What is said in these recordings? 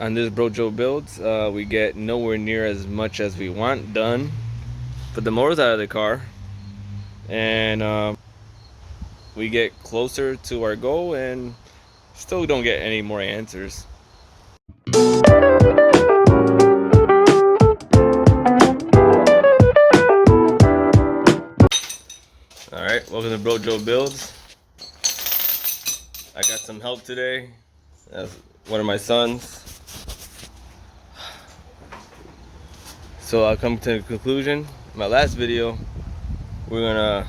On this Brojo builds, we get nowhere near as much as we want done. Put the motors out of the car, and we get closer to our goal, and still don't get any more answers. All right, welcome to Brojo builds. I got some help today. That's one of my sons. So I'll come to the conclusion. My last video, we're gonna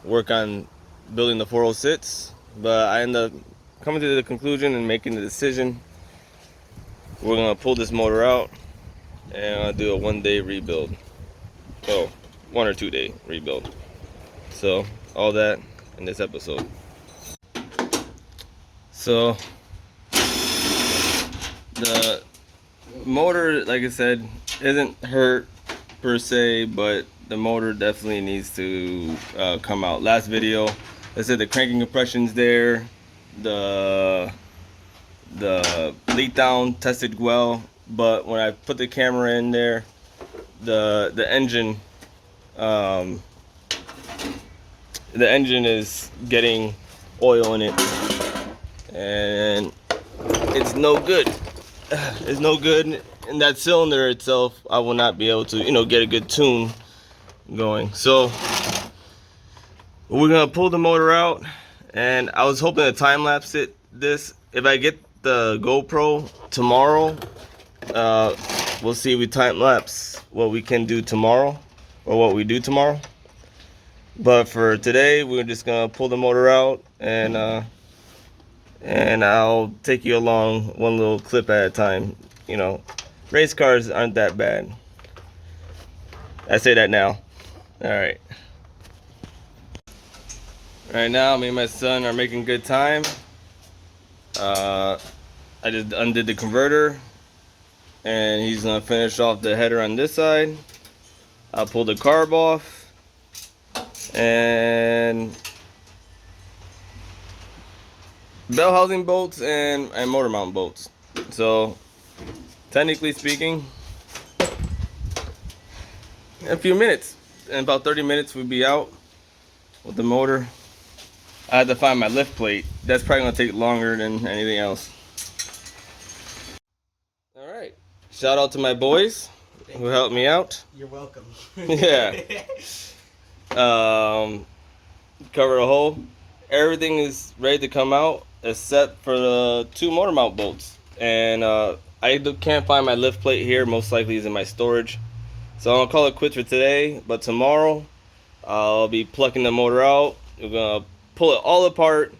work on building the 406, but I end up coming to the conclusion and making the decision. We're gonna pull this motor out and I'll do a 1-day rebuild. Oh, 1 or 2 day rebuild. So all that in this episode. So the motor, like I said, isn't hurt per se, but the motor definitely needs to come out. Last video, I said the cranking compression's there, the leak down tested well, but when I put the camera in there, the engine is getting oil in it, and it's no good. It's no good. In that cylinder itself, I will not be able to, get a good tune going. So we're gonna pull the motor out, and I was hoping to time lapse this. If I get the GoPro tomorrow, we'll see if we time lapse what we can do tomorrow, or what we do tomorrow. But for today, we're just gonna pull the motor out, and I'll take you along one little clip at a time. Race cars aren't that bad. I say that now. All right. Right now, me and my son are making good time. I just undid the converter, and he's gonna finish off the header on this side. I'll pull the carb off, and bell housing bolts and motor mount bolts. So technically speaking, in a few minutes, in about 30 minutes, we'll be out with the motor. I had to find my lift plate. That's probably gonna take longer than anything else. All right, shout out to my boys who helped me out. You're welcome. Yeah. Cover the hole. Everything is ready to come out except for the 2 motor mount bolts, and I can't find my lift plate here. Most likely is in my storage, so I'm gonna call it quits for today. But tomorrow I'll be plucking the motor out. We're gonna pull it all apart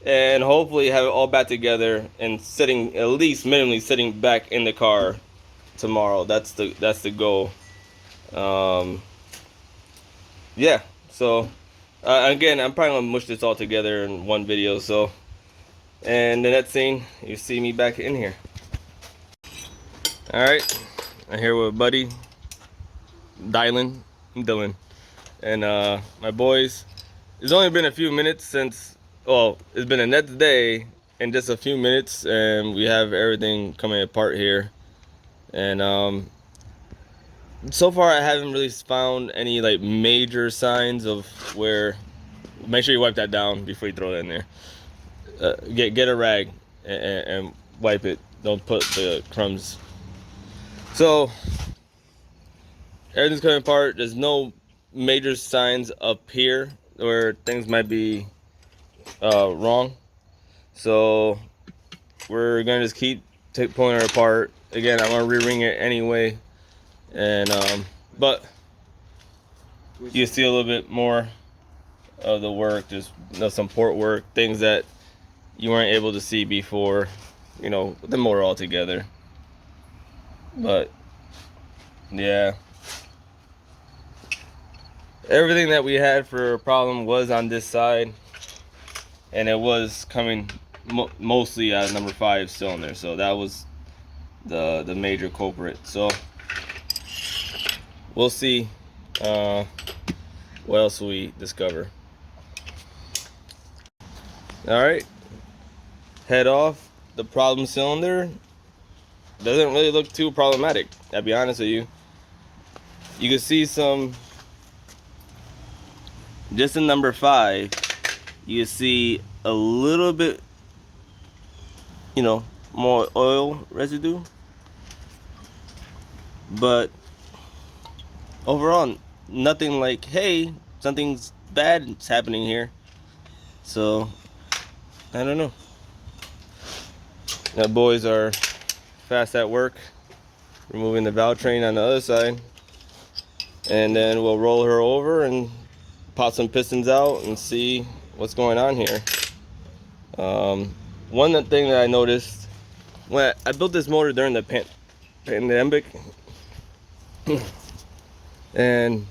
and hopefully have it all back together and sitting, at least minimally sitting back in the car tomorrow. That's the goal. Yeah, so again, I'm probably gonna mush this all together in one video. So, and the next thing, you see me back in here. All right, I'm here with buddy Dylan, and my boys. It's only been a few minutes since, well, it's been a next day and just a few minutes, and we have everything coming apart here. And so far I haven't really found any like major signs of where. Make sure you wipe that down before you throw it in there. Get a rag and wipe it. Don't put the crumbs. So everything's coming apart. There's no major signs up here where things might be wrong. So we're gonna just keep pulling it apart. Again, I'm gonna re-ring it anyway, and but you see a little bit more of the work, just some port work, things that you weren't able to see before, the motor all together. But yeah, everything that we had for a problem was on this side, and it was coming mostly out of number 5 cylinder, so that was the major culprit. So we'll see what else we discover. All right, head off, the problem cylinder doesn't really look too problematic. I'll be honest with you. You can see some, just in number 5, you see a little bit, you know, more oil residue, but overall nothing like, hey, something's bad is happening here. So I don't know. The boys are fast at work removing the valve train on the other side, and then we'll roll her over and pop some pistons out and see what's going on here. One thing that I noticed when I built this motor during the pandemic, and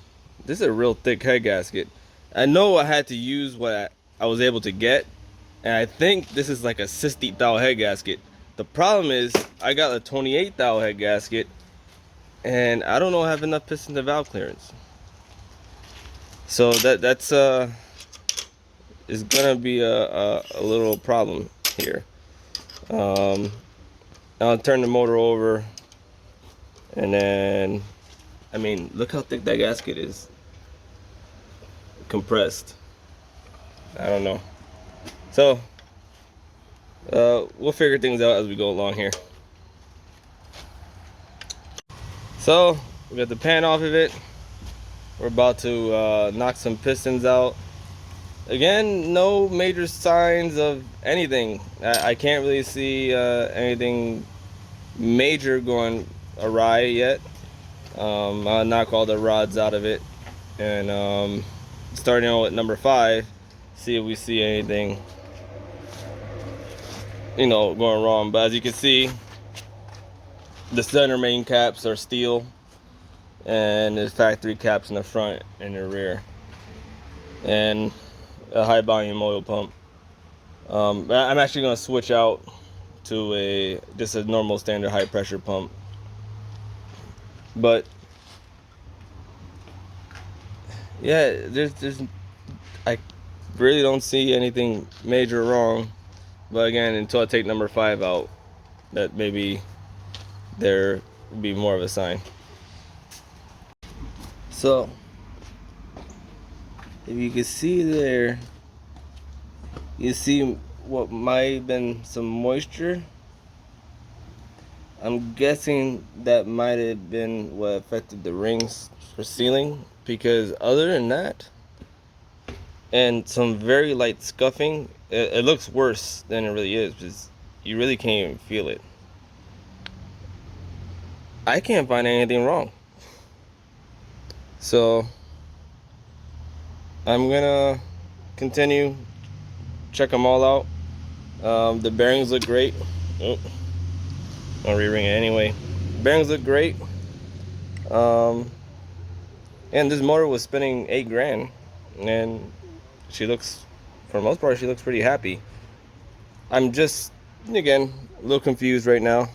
this is a real thick head gasket. I know I had to use what I was able to get, and I think this is like a 60 thou head gasket. The problem is I got a 28 thou head gasket, and I don't know if I have enough piston to valve clearance. So that's is gonna be a little problem here. I'll turn the motor over, and then, I mean, look how thick that gasket is. Compressed. I don't know. So we'll figure things out as we go along here. So we got the pan off of it. We're about to knock some pistons out. Again, no major signs of anything. I can't really see anything major going awry yet. I'll knock all the rods out of it, and starting out at number 5, see if we see anything, you know, going wrong. But as you can see, the center main caps are steel, and there's factory caps in the front and the rear, and a high volume oil pump. I'm actually going to switch out to just a normal standard high pressure pump. But yeah, I really don't see anything major wrong. But again, until I take number 5 out, that maybe there will be more of a sign. So if you can see there, you see what might have been some moisture. I'm guessing that might have been what affected the rings for sealing, because other than that, and some very light scuffing, it looks worse than it really is, because you really can't even feel it. I can't find anything wrong. So I'm gonna continue, check them all out. The bearings look great. Oh, I'll re-ring it anyway. Bearings look great. And this motor was spinning $8 grand, and she looks, for the most part, she looks pretty happy. I'm just, again, a little confused right now.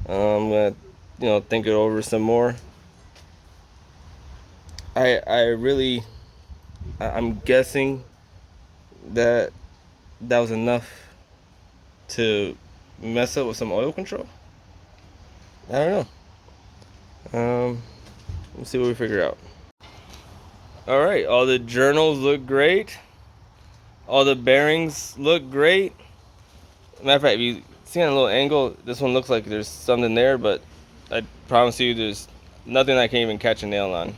I'm gonna, you know, think it over some more. I'm guessing that was enough to mess up with some oil control. I don't know. Let's see what we figure out. All right, all the journals look great. All the bearings look great. Matter of fact, if you see on a little angle, this one looks like there's something there, but I promise you there's nothing I can't even catch a nail on.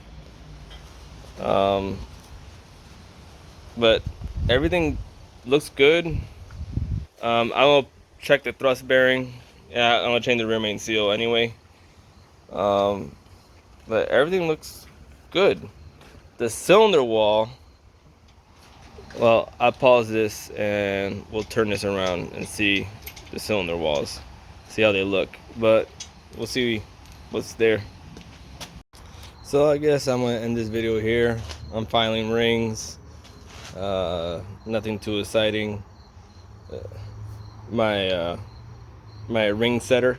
But everything looks good. I'm gonna check the thrust bearing. Yeah, I'm gonna change the rear main seal anyway. But everything looks good. The cylinder wall, well, I'll pause this and we'll turn this around and see the cylinder walls, see how they look, but we'll see what's there. So I guess I'm gonna end this video here. I'm filing rings. Nothing too exciting. My ring setter,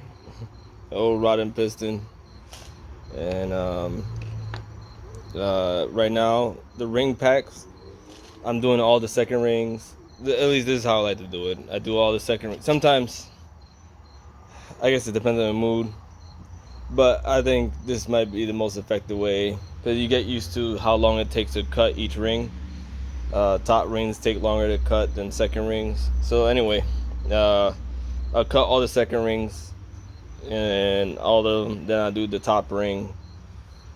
old rod and piston, and right now the ring packs, I'm doing all the second rings, at least this is how I like to do it. I do all the second ring. Sometimes, I guess it depends on the mood, but I think this might be the most effective way because you get used to how long it takes to cut each ring. Top rings take longer to cut than second rings. So anyway, I'll cut all the second rings and all of them. Then I'll do the top ring,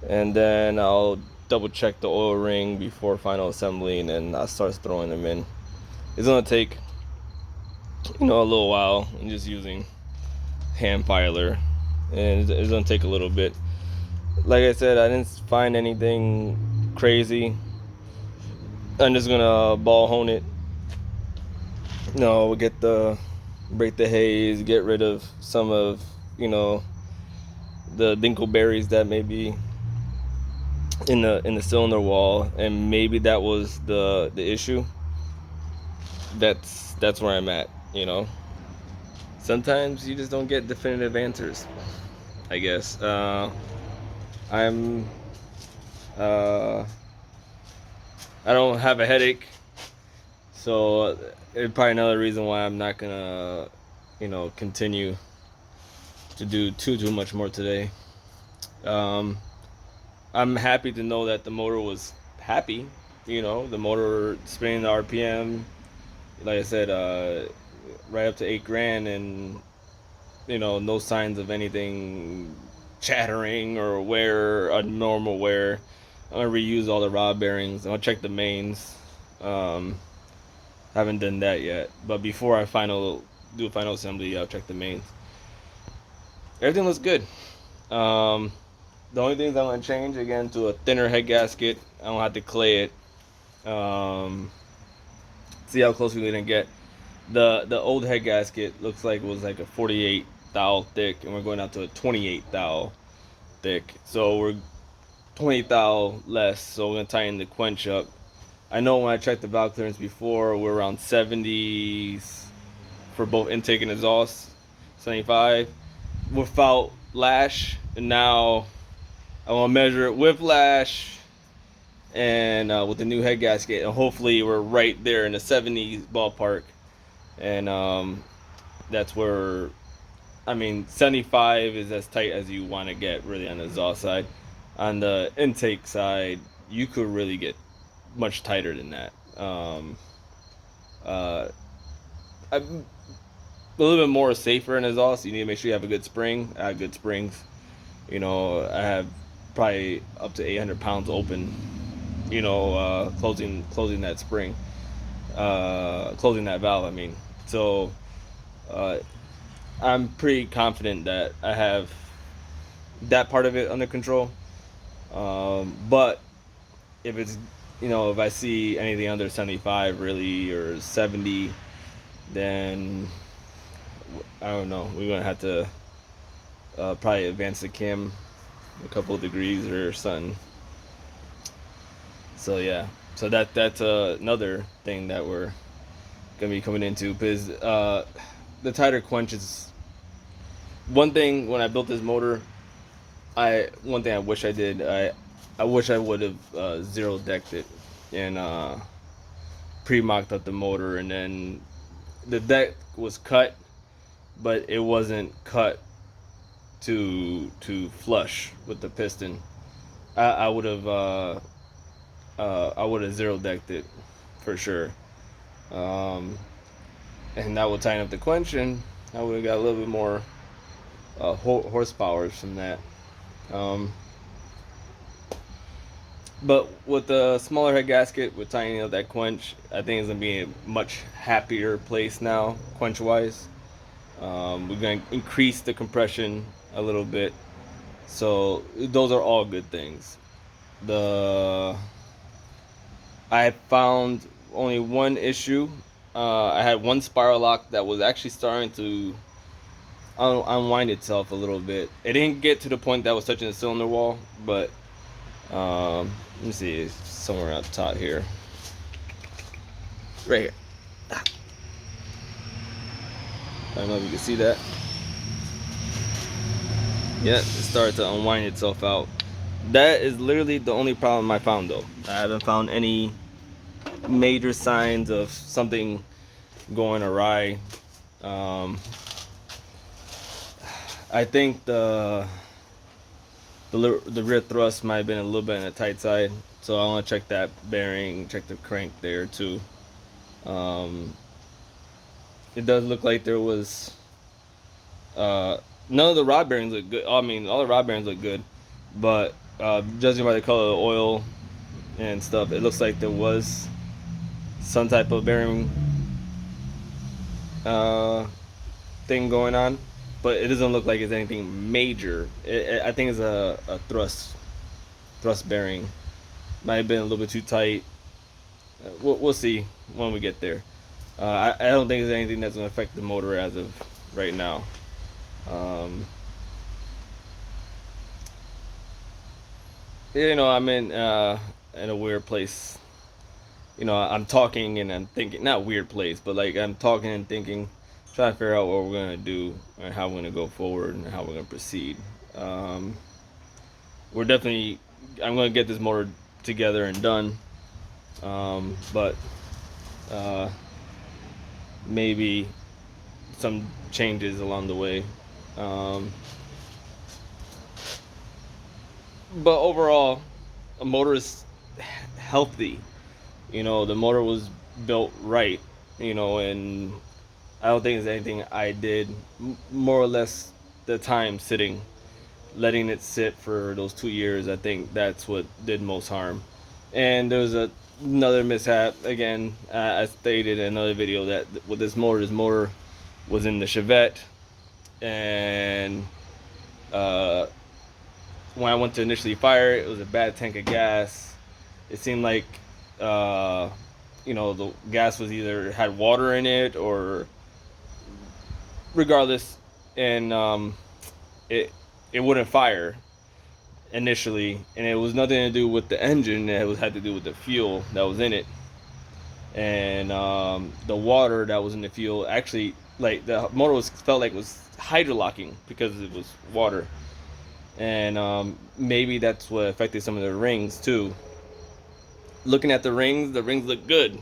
and then I'll double check the oil ring before final assembly, and then I start throwing them in. It's gonna take a little while. I'm just using hand filer, and it's gonna take a little bit. Like I said, I didn't find anything crazy. I'm just gonna ball hone it. Break the haze, get rid of some of the dingleberries that may be in the cylinder wall, and maybe that was the issue. That's where I'm at. Sometimes you just don't get definitive answers, I guess. I'm I don't have a headache, so it's probably another reason why I'm not gonna continue to do too much more today. I'm happy to know that the motor was happy. The motor spinning the RPM, like I said, right up to $8,000, and no signs of anything chattering or wear, a normal wear. I'm gonna reuse all the rod bearings. I'll check the mains. Haven't done that yet, but before I do a final assembly, I'll check the mains. Everything looks good. The only things I'm gonna change again to a thinner head gasket. I don't have to clay it. See how close we're gonna get. The old head gasket looks like it was like a 48 thou thick, and we're going out to a 28 thou thick. So we're 20 thou less. So we're gonna tighten the quench up. I know when I checked the valve clearance before, we're around 70s for both intake and exhaust, 75 without lash, and now I want to measure it with lash and with the new head gasket, and hopefully we're right there in the 70s ballpark. And that's where, 75 is as tight as you want to get really on the exhaust side. On the intake side, you could really get much tighter than that. I'm a little bit more safer in exhaust. You need to make sure you have a good spring. I have good springs. I have probably up to 800 pounds open. Closing that spring, closing that valve. So I'm pretty confident that I have that part of it under control. But if it's if I see anything under 75 really, or 70, then I don't know. We're gonna have to probably advance the cam a couple of degrees or something. So yeah, so that's another thing that we're gonna be coming into, because the tighter quench is one thing. When I built this motor, one thing I wish I did, I wish I would have zero decked it and pre-mocked up the motor, and then the deck was cut, but it wasn't cut to flush with the piston. I would have zero decked it for sure, and that would tighten up the quench, and I would have got a little bit more horsepower from that. But with the smaller head gasket, with tightening up that quench, I think it's going to be a much happier place now, quench-wise. We're going to increase the compression a little bit. So those are all good things. I found only one issue. I had one spiral lock that was actually starting to unwind itself a little bit. It didn't get to the point that was touching the cylinder wall, but let me see, it's somewhere up top here. Right here. I don't know if you can see that. Yeah, it started to unwind itself out. That is literally the only problem I found though. I haven't found any major signs of something going awry. I think the rear thrust might have been a little bit on the tight side, so I want to check that bearing, check the crank there too. It does look like there was none of the rod bearings look good. I mean, all the rod bearings look good, but judging by the color of the oil and stuff, it looks like there was some type of bearing thing going on, but it doesn't look like it's anything major. I think it's a thrust bearing. Might have been a little bit too tight. We'll see when we get there. I don't think there's anything that's going to affect the motor as of right now. You know, I'm in a weird place. You know, I'm talking and I'm thinking, not weird place, but like I'm talking and thinking, trying to figure out what we're gonna do and how we're gonna go forward and how we're gonna proceed. We're definitely, I'm gonna get this motor together and done, but maybe some changes along the way. But overall, a motor is healthy. You know, the motor was built right. You know, and I don't think there's anything I did more or less the time sitting, letting it sit for those 2 years. I think that's what did most harm. And there was another mishap again. I stated in another video that with this motor was in the Chevette, and when I went to initially fire it, it was a bad tank of gas. It seemed like you know, the gas was either had water in it or regardless, and it wouldn't fire initially, and it was nothing to do with the engine. It had to do with the fuel that was in it, and the water that was in the fuel actually, like, the motor felt like it was hydrolocking because it was water, and maybe that's what affected some of the rings too. Looking at the rings look good.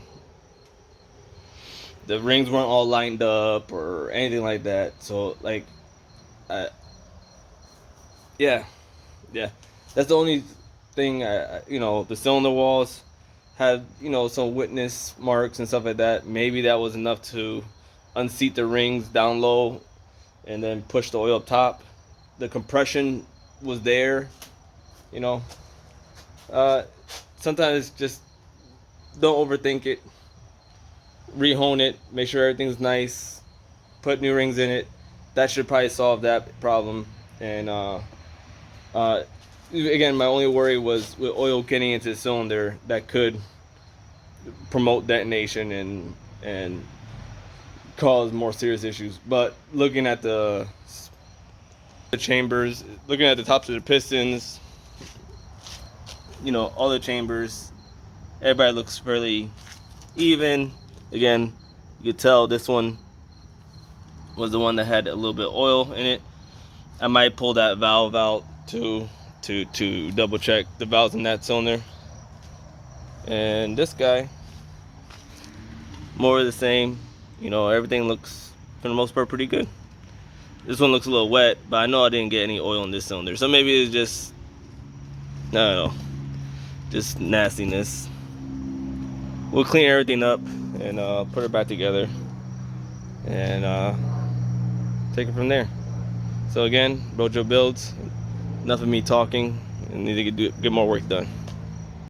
The rings weren't all lined up or anything like that. So like, yeah, that's the only thing. You know, the cylinder walls had, you know, some witness marks and stuff like that. Maybe that was enough to unseat the rings down low and then push the oil up top. The compression was there, you know. Sometimes just don't overthink it. Rehone it, make sure everything's nice, put new rings in it. That should probably solve that problem. And again, my only worry was with oil getting into the cylinder, that could promote detonation and cause more serious issues. But looking at the chambers, looking at the tops of the pistons, you know, all the chambers, everybody looks fairly even. Again, you could tell this one was the one that had a little bit of oil in it. I might pull that valve out to double check the valves in that cylinder. And this guy, more of the same. You know, everything looks, for the most part, pretty good. This one looks a little wet, but I know I didn't get any oil in this cylinder. So maybe it's just, I don't know, just nastiness. We'll clean everything up and put it back together and take it from there. So again, Rojo Builds. Enough of me talking, and need to get more work done.